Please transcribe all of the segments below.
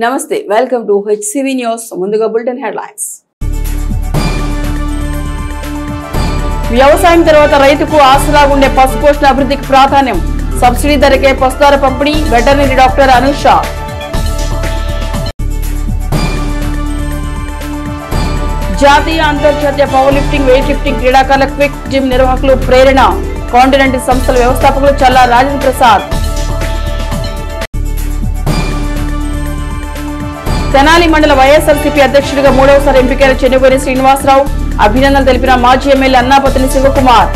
నమస్తే welcome to HCV news ముందుగా bulletin headlines వ్యవసాయం తర్వాత రైతుకు ఆసరా ఉండే పశుపోషణ అభివృద్ధికి ప్రాధాన్యం సబ్సిడీ ధరకే పశుధార పంపిణీ వెటర్నరీ డాక్టర్ అనుష జాతీయ అంతర్జాతీయ పవర్ లిఫ్టింగ్ వెయిట్ లిఫ్టింగ్ క్రీడాకారుల క్విక్ జిమ్ నిర్వాహకులు ప్రేరణ కాంటినెంటల్ సంస్థల వ్యవస్థాపకులు చల్లా రాజేంద్ర ప్రసాద్ తెనాలి మండల వైఎస్ఆర్సీపీ అధ్యక్షుడిగా మూడవసారి ఎంపికైన చెన్నుగోని శ్రీనివాసరావు అభినందనలు తెలిపిన మాజీ ఎమ్మెల్యే అన్నాపతిని శివకుమార్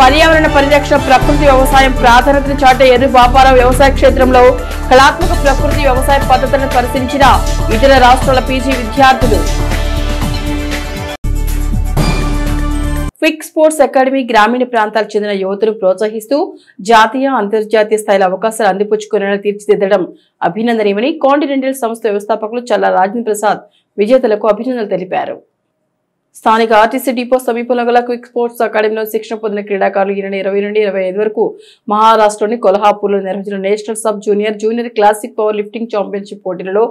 పర్యావరణ పరిరక్షణ ప్రకృతి వ్యవసాయం ప్రాధాన్యతను చాటే ఎర్రి బాపారావు వ్యవసాయ క్షేత్రంలో కళాత్మక ప్రకృతి వ్యవసాయ పద్ధతులను పరిశీలించిన ఇతర రాష్ట్రాల పీజీ విద్యార్థులు క్విక్ స్పోర్ట్స్ అకాడమీ గ్రామీణ ప్రాంతాలకు చెందిన యువతను ప్రోత్సహిస్తూ జాతీయ అంతర్జాతీయ స్థాయిలో అవకాశాలు అందిపుచ్చుకునేలా తీర్చిదిద్దడం అభినందనీయమని కాంటినెంటల్ సంస్థ వ్యవస్థాపకులు చల్లా రాజేంద్ర ప్రసాద్ విజేతలకు అభినందనలు తెలిపారు. స్థానిక ఆర్టీసీ డిపో సమీపంలో గల క్విక్ స్పోర్ట్స్ అకాడమీలో శిక్షణ పొందిన క్రీడాకారులు ఈ నెల 20 నుండి 25 వరకు మహారాష్ట్రలోని కొల్హాపూర్లో నిర్వహించిన national sub junior classic power lifting championship పోటీలలో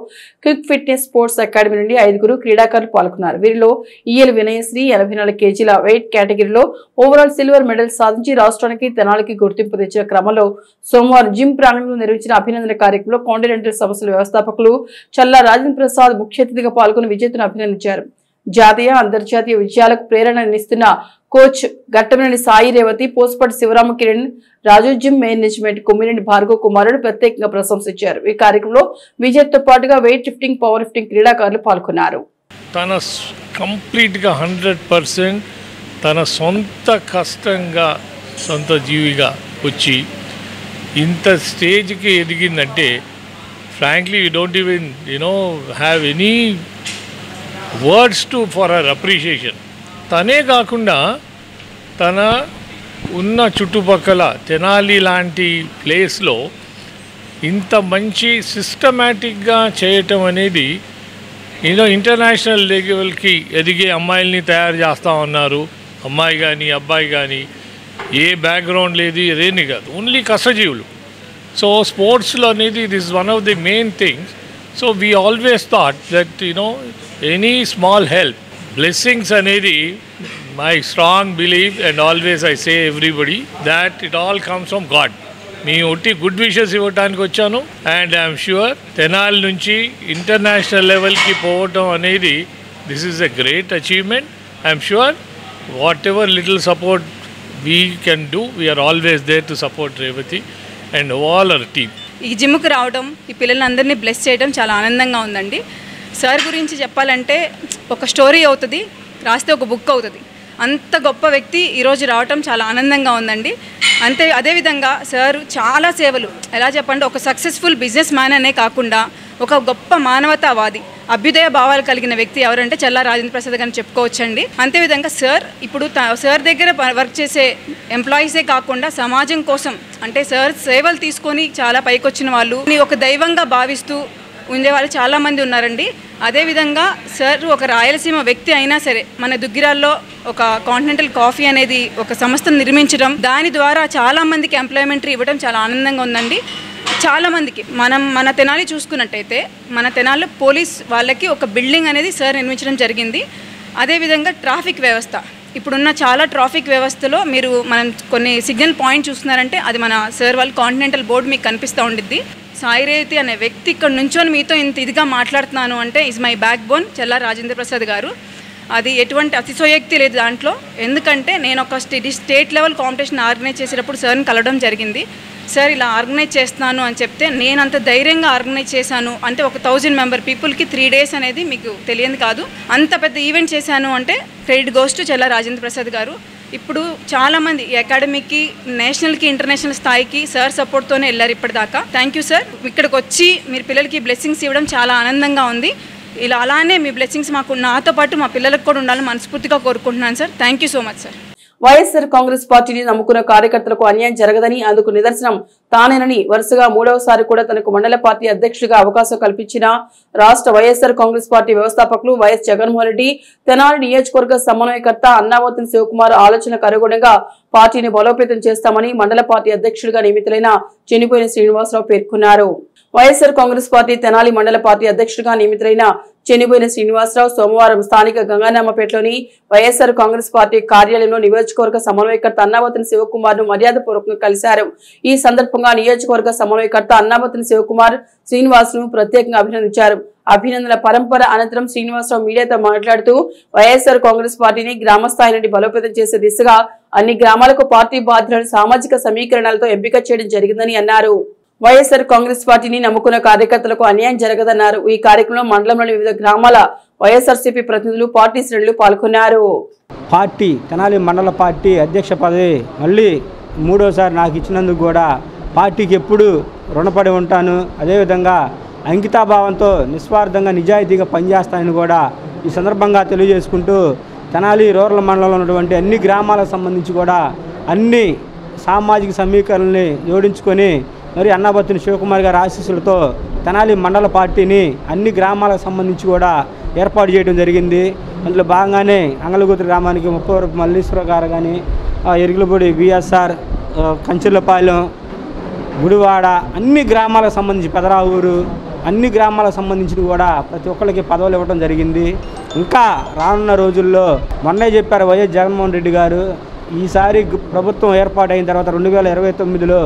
క్విక్ ఫిట్నెస్ స్పోర్ట్స్ అకాడమీ నుండి 5 క్రీడాకారులు పాల్గొన్నారు. వీరిలో ఈఎల్ వినయశ్రీ 84 కేజీల వెయిట్ కేటగిరీలో ఓవరాల్ సిల్వర్ మెడల్ సాధించి రాష్ట్రానికి తెనాలికి గుర్తింపు తెచ్చిన క్రమంలో సోమవారం జిమ్ ప్రాంగణంలో నిర్వహించిన అభినందన కార్యక్రమంలో కాంటినెంటల్ సంస్థల వ్యవస్థాపకులు చల్లా రాజేంద్ర ప్రసాద్ ముఖ్య అతిథిగా పాల్గొని విజేతను అభినందించారు. జాతీయ అంతర్జాతీయ విజయాలకు ప్రేరణనిస్తున్న కోచ్ ఘట్టమనేని సాయి రేవతి, పోస్పటి శివరామ కిరణ్, రాజు జిమ్ మేనేజ్మెంట్ కుమ్మినేని భార్గవ్ కుమారుడు ప్రత్యేకంగా ప్రశంసించారు. ఈ కార్యక్రమంలో విజయ్తో పాటుగా వెయిట్ లిఫ్టింగ్, పవర్ లిఫ్టింగ్ క్రీడాకారులు పాల్గొన్నారు. తన కంప్లీట్గా 100% తన సొంత కష్టంగా సొంత జీవిగా వచ్చి ఇంత స్టేజ్కి ఎదిగిందంటే frankly you don't even have any words for her appreciation. తనే కాకుండా తన ఉన్న చుట్టుపక్కల తెనాలి లాంటి ప్లేస్లో ఇంత మంచి సిస్టమేటిక్గా చేయటం అనేది ఇంటర్నేషనల్ లెవెల్కి ఎదిగే అమ్మాయిల్ని తయారు చేస్తూ ఉన్నారు. అమ్మాయి కానీ అబ్బాయి కానీ ఏ బ్యాక్గ్రౌండ్ లేదు, ఏదేని కాదు, ఓన్లీ కష్టజీవులు. సో స్పోర్ట్స్లో అనేది it is one of the main things. So we always thought that any small help, blessings అనేది my strong believe and always I say everybody that it all comes from God. మీ ఒట్టి good wishes ఇవ్వడానికి వచ్చాను and I'm sure Tenali నుంచి international లెవెల్కి పోవటం అనేది this is a great achievement. I'm sure whatever little support we can do, we are always there to support Revathi and all our team. ఈ జిమ్కి రావడం, ఈ పిల్లలందరినీ బ్లెస్ చేయడం చాలా ఆనందంగా ఉందండి. సార్ గురించి చెప్పాలంటే ఒక స్టోరీ అవుతుంది, రాస్తే ఒక బుక్ అవుతుంది. అంత గొప్ప వ్యక్తి ఈరోజు రావటం చాలా ఆనందంగా ఉందండి. అదేవిధంగా సార్ చాలా సేవలు, ఎలా చెప్పండి, ఒక సక్సెస్ఫుల్ బిజినెస్ మ్యాన్ అనే కాకుండా ఒక గొప్ప మానవతావాది, అభ్యుదయ భావాలు కలిగిన వ్యక్తి ఎవరంటే చల్లా రాజేంద్ర ప్రసాద్ గారిని చెప్పుకోవచ్చండి. అంతేవిధంగా సార్ ఇప్పుడు సార్ దగ్గర వర్క్ చేసే ఎంప్లాయీసే కాకుండా సమాజం కోసం అంటే సార్ సేవలు తీసుకొని చాలా పైకొచ్చిన వాళ్ళు ఒక దైవంగా భావిస్తూ ఉండేవాళ్ళు చాలామంది ఉన్నారండి. అదేవిధంగా సార్ ఒక రాయలసీమ వ్యక్తి అయినా సరే మన దుగ్గిరాల్లో ఒక కాంటినెంటల్ కాఫీ అనేది ఒక సంస్థను నిర్మించడం, దాని ద్వారా చాలామందికి ఎంప్లాయ్మెంట్ ఇవ్వడం చాలా ఆనందంగా ఉందండి. చాలామందికి మన తెనాలి చూసుకున్నట్టయితే మన తెనాలిలో పోలీస్ వాళ్ళకి ఒక బిల్డింగ్ అనేది సార్ నిర్మించడం జరిగింది. అదేవిధంగా ట్రాఫిక్ వ్యవస్థ, ఇప్పుడున్న చాలా ట్రాఫిక్ వ్యవస్థలో మనం కొన్ని సిగ్నల్ పాయింట్ చూస్తున్నారంటే అది మన సార్ వాళ్ళు కాంటినెంటల్ బోర్డు మీకు కనిపిస్తూ ఉండిద్ది. సాయి రేవతి అనే వ్యక్తి ఇక్కడ నుంచొని మీతో ఇంత ఇదిగా మాట్లాడుతున్నాను అంటే ఈజ్ మై బ్యాక్ బోన్ చల్లా రాజేంద్ర ప్రసాద్ గారు. అది ఎటువంటి అతిశయోక్తి లేదు దాంట్లో. ఎందుకంటే నేను ఒక స్టేట్ లెవెల్ కాంపిటీషన్ ఆర్గనైజ్ చేసేటప్పుడు సార్ని కలవడం జరిగింది. సార్ ఇలా ఆర్గనైజ్ చేస్తున్నాను అని చెప్తే నేను అంత ధైర్యంగా ఆర్గనైజ్ చేశాను అంటే ఒక 1000 మెంబర్ పీపుల్కి 3 days అనేది మీకు తెలియదు కాదు. అంత పెద్ద ఈవెంట్ చేశాను అంటే క్రెడిట్ గోస్ టు చల్లా రాజేంద్ర ప్రసాద్ గారు. ఇప్పుడు చాలామంది ఈ అకాడమీకి నేషనల్కి ఇంటర్నేషనల్ స్థాయికి సార్ సపోర్ట్తోనే వెళ్ళారు ఇప్పటిదాకా. Thank you sir. ఇక్కడికి వచ్చి మీరు పిల్లలకి బ్లెస్సింగ్స్ ఇవ్వడం చాలా ఆనందంగా ఉంది. ఇలా అలానే మీ బ్లెస్సింగ్స్ నాతో పాటు మా పిల్లలకు కూడా ఉండాలని మనస్ఫూర్తిగా కోరుకుంటున్నాను sir. Thank you so much sir. YSR Congress పార్టీని నమ్ముకున్న కార్యకర్తలకు అన్యాయం జరగదని, అందుకు నిదర్శనం తానేనని వరుసగా 3వసారి కూడా తనకు మండల పార్టీ అధ్యక్షుడిగా అవకాశం కల్పించిన రాష్ట్ర వైఎస్ఆర్ కాంగ్రెస్ పార్టీ వ్యవస్థాపకులు వైఎస్ జగన్మోహన్ రెడ్డి, తెనాలి నియోజకవర్గ సమన్వయకర్త అన్నావతిని శివకుమార్ ఆలోచనకు అనుగుణంగా పార్టీని బలోపేతం చేస్తామని మండల పార్టీ అధ్యక్షుడిగా నియమితులైన చెన్నిపోయిన శ్రీనివాసరావు పేర్కొన్నారు. వైఎస్ఆర్ కాంగ్రెస్ పార్టీ తెనాలి మండల పార్టీ అధ్యక్షుడిగా నియమితులైన చెన్నిపోయిన శ్రీనివాసరావు సోమవారం స్థానిక గంగానామపేటలోని వైఎస్ఆర్ కాంగ్రెస్ పార్టీ కార్యాలయంలో నియోజకవర్గ సమన్వయకర్త అన్నాబత్తుని శివకుమార్ ను మర్యాదపూర్వకంగా కలిశారు. ఈ సందర్భంగా నియోజకవర్గ సమన్వయకర్త అన్నాబత్తుని శివకుమార్ శ్రీనివాస్ ను ప్రత్యేకంగా అభినందించారు. అభినందనల పరంపర అనంతరం శ్రీనివాసరావు మీడియాతో మాట్లాడుతూ వైఎస్ఆర్ కాంగ్రెస్ పార్టీని గ్రామ స్థాయి నుండి బలోపేతం చేసే దిశగా అన్ని గ్రామాలకు పార్టీ బాధ్యులను సామాజిక సమీకరణలతో ఎంపిక చేయడం జరిగిందని అన్నారు. వైఎస్ఆర్ కాంగ్రెస్ పార్టీని నమ్ముకున్న కార్యకర్తలకు అన్యాయం జరగదన్నారు. ఈ కార్యక్రమంలో మండలంలోని వివిధ గ్రామాల వైఎస్ఆర్సీపీ ప్రతినిధులు, పార్టీ శ్రేణులు పాల్గొన్నారు. పార్టీ తెనాలి మండల పార్టీ అధ్యక్ష పదవి మళ్ళీ మూడోసారి నాకు ఇచ్చినందుకు కూడా పార్టీకి ఎప్పుడు రుణపడి ఉంటాను. అదేవిధంగా అంకితాభావంతో నిస్వార్థంగా నిజాయితీగా పనిచేస్తానని కూడా ఈ సందర్భంగా తెలియజేసుకుంటూ తెనాలి రూరల్ మండలంలో ఉన్నటువంటి అన్ని గ్రామాలకు సంబంధించి కూడా అన్ని సామాజిక సమీకరణల్ని జోడించుకొని మరి అన్నాబత్తుని శివకుమార్ గారి ఆశీస్సులతో తెనాలి మండల పార్టీని అన్ని గ్రామాలకు సంబంధించి కూడా ఏర్పాటు చేయడం జరిగింది. అందులో భాగంగానే అంగళగుత్తి గ్రామానికి ముప్పవరపు మల్లీశ్వర గారు కానీ, ఎరుగులపూడి బిఎస్ఆర్, కంచెలపాలెం, గుడివాడ అన్ని గ్రామాలకు సంబంధించి పెదరావూరు అన్ని గ్రామాలకు సంబంధించి కూడా ప్రతి ఒక్కరికి పదవులు ఇవ్వడం జరిగింది. ఇంకా రానున్న రోజుల్లో మొన్నే చెప్పారు వైఎస్ జగన్మోహన్ రెడ్డి గారు, ఈసారి ప్రభుత్వం ఏర్పాటైన తర్వాత 2029లో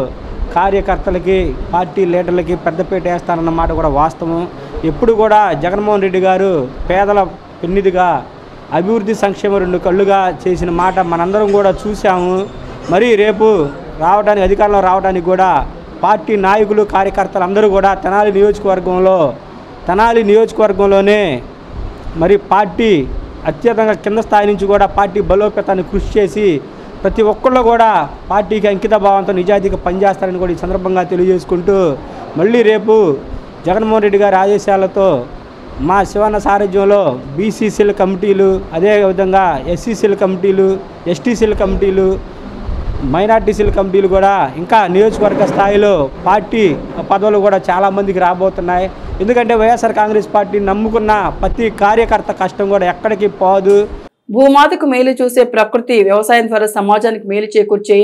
కార్యకర్తలకి పార్టీ లీడర్లకి పెద్దపీట వేస్తారన్న మాట కూడా వాస్తవం. ఎప్పుడు కూడా జగన్మోహన్ రెడ్డి గారు పేదల పెన్నిదిగా అభివృద్ధి సంక్షేమ రెండు కళ్ళుగా చేసిన మాట మనందరం కూడా చూసాము. మరి రేపు రావడానికి అధికారంలో రావడానికి కూడా పార్టీ నాయకులు కార్యకర్తలు అందరూ కూడా తెనాలి నియోజకవర్గంలోనే మరి పార్టీ అత్యధికంగా కింద స్థాయి నుంచి కూడా పార్టీ బలోపేతాన్ని కృషి చేసి ప్రతి ఒక్కళ్ళు కూడా పార్టీకి అంకిత భావంతో నిజాయితీగా పనిచేస్తారని కూడా ఈ సందర్భంగా తెలియజేసుకుంటూ మళ్ళీ రేపు జగన్మోహన్ రెడ్డి గారి ఆదేశాలతో మా శివన్న సారథ్యంలో బీసీసీల కమిటీలు, అదేవిధంగా ఎస్సీసీల కమిటీలు, ఎస్టీసీల కమిటీలు, మైనార్టీసీల కమిటీలు కూడా ఇంకా నియోజకవర్గ స్థాయిలో పార్టీ పదవులు కూడా చాలామందికి రాబోతున్నాయి. ఎందుకంటే వైఎస్ఆర్ కాంగ్రెస్ పార్టీ నమ్ముకున్న ప్రతి కార్యకర్త కష్టం కూడా ఎక్కడికి పోదు. భూమాతకు మేలు చూసే ప్రకృతి వ్యవసాయం ద్వారా సమాజానికి మేలు చేకూర్చే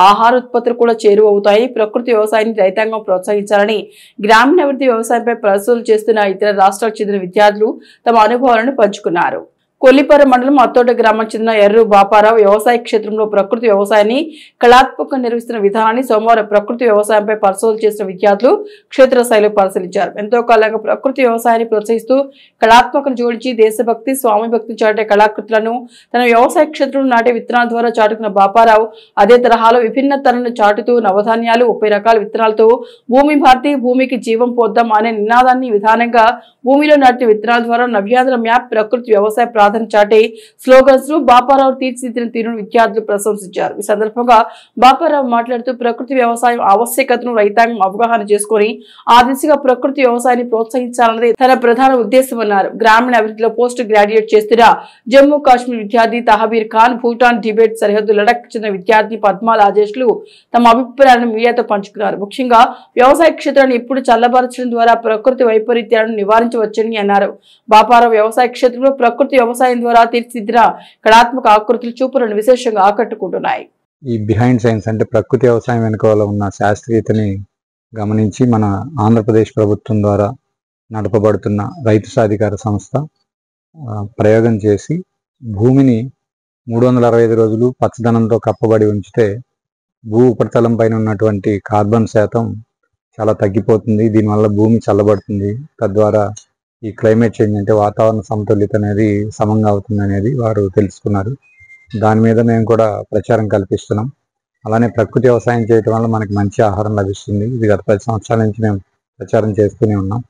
ఆహార ఉత్పత్తులు కూడా చేరువవుతాయి. ప్రకృతి వ్యవసాయాన్ని రైతాంగం ప్రోత్సహించాలని గ్రామీణాభివృద్ధి వ్యవసాయంపై పరిశోధనలు చేస్తున్న ఇతర రాష్ట్రాలకు చెందిన విద్యార్థులు తమ అనుభవాలను పంచుకున్నారు. కొల్లిపర మండలం అత్తోట గ్రామం చెందిన ఎర్రు బాపారావు వ్యవసాయ క్షేత్రంలో ప్రకృతి వ్యవసాయాన్ని కళాత్మకంగా నిర్వహిస్తున్న విధానాన్ని సోమవారం ప్రకృతి వ్యవసాయంపై పరిశోధన చేసిన విద్యార్థులు క్షేత్రస్థాయిలో పరిశీలించారు. ఎంతో కాలంగా ప్రకృతి వ్యవసాయాన్ని ప్రోత్సహిస్తూ కళాత్మకను జోడించి దేశభక్తి, స్వామి భక్తిని చాటే కళాకృతులను తన వ్యవసాయ క్షేత్రంలో నాటే విత్తనాల ద్వారా చాటుకున్న బాపారావు అదే తరహాలో విభిన్న తరను చాటుతూ నవధాన్యాలు 30 రకాల విత్తనాలతో భూమి భారతి, భూమికి జీవం పోద్దాం అనే నినాదాన్ని విధానంగా భూమిలో నాటిన విత్తనాల ద్వారా నవ్యాంధ్ర మ్యాప్ ప్రకృతి వ్యవసాయ ప్రాధాన్యత చాటే స్లోగన్స్ ను బాపారావు తీర్చిదిద్దిన తీరును విద్యార్థులు ప్రశంసించారు. ఈ సందర్భంగా బాపారావు మాట్లాడుతూ ప్రకృతి వ్యవసాయం ఆవశ్యకతను రైతాంగం అవగాహన చేసుకుని ఆ దిశగా ప్రకృతి వ్యవసాయాన్ని ప్రోత్సహించాలన్నది తన ప్రధాన ఉద్దేశమన్నారు. గ్రామీణ అభివృద్ధిలో పోస్ట్ గ్రాడ్యుయేట్ చేస్తున్న జమ్మూ కాశ్మీర్ విద్యార్థి తహబీర్ ఖాన్, భూటాన్ టిబెట్ సరిహద్దు లడక్ చెందిన విద్యార్థి పద్మా రాజేష్లు తమ అభిప్రాయాలను మీడియాతో పంచుకున్నారు. ముఖ్యంగా వ్యవసాయ క్షేత్రాన్ని ఎప్పుడు చల్లబరచడం ద్వారా ప్రకృతి వైపరీత్యాలను నివారించవచ్చని అన్నారు. బాపారావు వ్యవసాయ క్షేత్రంలో ప్రకృతి వ్యవసాయం ద్వారా తీర్చిదిద్దిన కళాత్మక ఆకృతులు చూపులను విశేషంగా ఆకట్టుకుంటున్నాయి. ఈ బిహైండ్ సైన్స్ అంటే ప్రకృతి వ్యవసాయం వెనుకల ఉన్న శాస్త్రీయతని గమనించి మన ఆంధ్రప్రదేశ్ ప్రభుత్వం ద్వారా నడపబడుతున్న రైతు సాధికార సంస్థ ప్రయోగం చేసి భూమిని 365 రోజులు పచ్చదనంతో కప్పబడి ఉంచితే భూ ఉపరితలం పైన ఉన్నటువంటి కార్బన్ శాతం చాలా తగ్గిపోతుంది. దీనివల్ల భూమి చల్లబడుతుంది. తద్వారా ఈ క్లైమేట్ చేంజ్ అంటే వాతావరణ సమతుల్యత అనేది సమంగా అవుతుంది అనేది వారు తెలుసుకున్నారు. దాని మీద మేము కూడా ప్రచారం కల్పిస్తున్నాం. అలానే ప్రకృతి వ్యవసాయం చేయటం వల్ల మనకి మంచి ఆహారం లభిస్తుంది. ఇది గత 10 సంవత్సరాల నుంచి మేము ప్రచారం చేస్తూనే ఉన్నాం.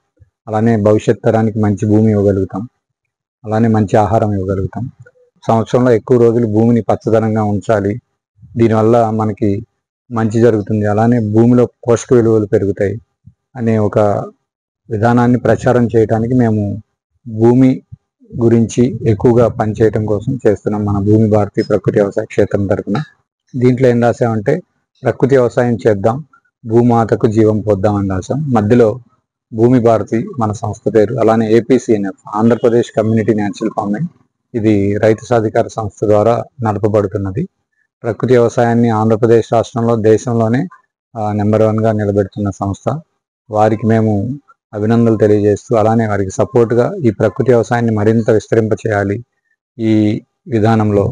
అలానే భవిష్యత్ తరానికి మంచి భూమి ఇవ్వగలుగుతాం. అలానే మంచి ఆహారం ఇవ్వగలుగుతాం. సంవత్సరంలో ఎక్కువ రోజులు భూమిని పచ్చదనంగా ఉంచాలి. దీనివల్ల మనకి మంచి జరుగుతుంది. అలానే భూమిలో పోషక విలువలు పెరుగుతాయి అనే ఒక విధానాన్ని ప్రచారం చేయడానికి మేము భూమి గురించి ఎక్కువగా పనిచేయటం కోసం చేస్తున్నాం. మన భూమి భారతి ప్రకృతి వ్యవసాయ క్షేత్రం తరఫున దీంట్లో ఏం రాసామంటే ప్రకృతి వ్యవసాయం చేద్దాం, భూమాతకు జీవం పోద్దాం అని రాసాం. మధ్యలో భూమి భారతి మన సంస్థ పేరు. అలానే APCNF Andhra Pradesh community natural farming, ఇది రైతు సాధికార సంస్థ ద్వారా నడపబడుతున్నది. ప్రకృతి వ్యవసాయాన్ని ఆంధ్రప్రదేశ్ రాష్ట్రంలో దేశంలోనే నెంబర్ 1గా నిలబెడుతున్న సంస్థ. వారికి మేము అభినందనలు తెలియజేస్తూ, అలానే వారికి సపోర్ట్గా ఈ ప్రకృతి వ్యవసాయాన్ని మరింత విస్తరింపచేయాలి, ఈ విధానంలో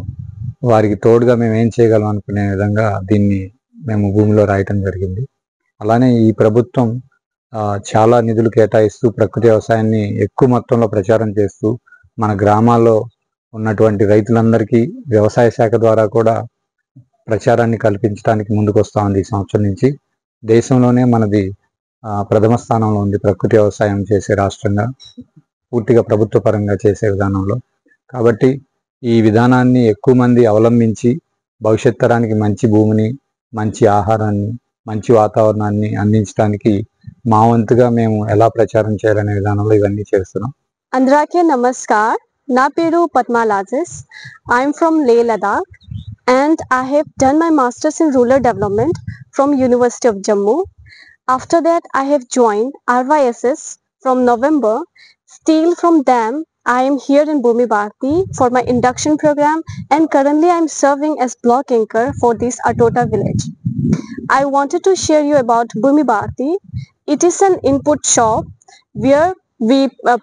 వారికి తోడుగా మేము ఏం చేయగలం అనుకునే విధంగా దీన్ని మేము భూమిలో రాయటం జరిగింది. అలానే ఈ ప్రభుత్వం చాలా నిధులు కేటాయిస్తూ ప్రకృతి వ్యవసాయాన్ని ఎక్కువ మొత్తంలో ప్రచారం చేస్తూ మన గ్రామాల్లో ఉన్నటువంటి రైతులందరికీ వ్యవసాయ శాఖ ద్వారా కూడా ప్రచారాన్ని కల్పించడానికి ముందుకు వస్తూ ఉంది. ఈ సంవత్సరం నుంచి దేశంలోనే మనది ప్రథమ స్థానంలో ఉంది ప్రకృతి వ్యవసాయం చేసే రాష్ట్రంగా, పూర్తిగా ప్రభుత్వ పరంగా చేసే విధానంలో. కాబట్టి ఈ విధానాన్ని ఎక్కువ మంది అవలంబించి భవిష్యత్ తరానికి మంచి భూమిని, మంచి ఆహారాన్ని, మంచి వాతావరణాన్ని అందించడానికి మా వంతుగా మేము ఎలా ప్రచారం చేయాలనే విధానంలో ఇవన్నీ చేస్తున్నాం. అందరికీ నమస్కార్. నా పేరు Padma lodges. I'm from Leh, Ladakh, and I have done my Masters in Rural Development from University of Jammu. After that, I have joined RYSS from November. Still from them, I am here in Bhumi Bharti for my induction program, and currently I am serving as block anchor for this Atota village. I wanted to share you about Bhumi Bharti. It is an input shop where we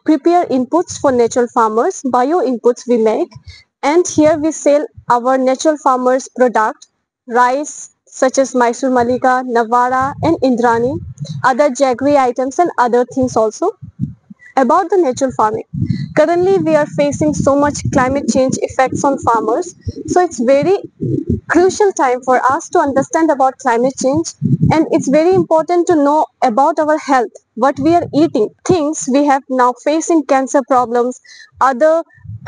prepare inputs for natural farmers, bio inputs we make, and here we sell our natural farmers product, rice such as Mysore Malika, Navara and Indrani, other jaggery items and other things also. About the natural farming, currently we are facing so much climate change effects on farmers, so it's very crucial time for us to understand about climate change, and it's very important to know about our health, what we are eating, things we have now facing cancer problems, other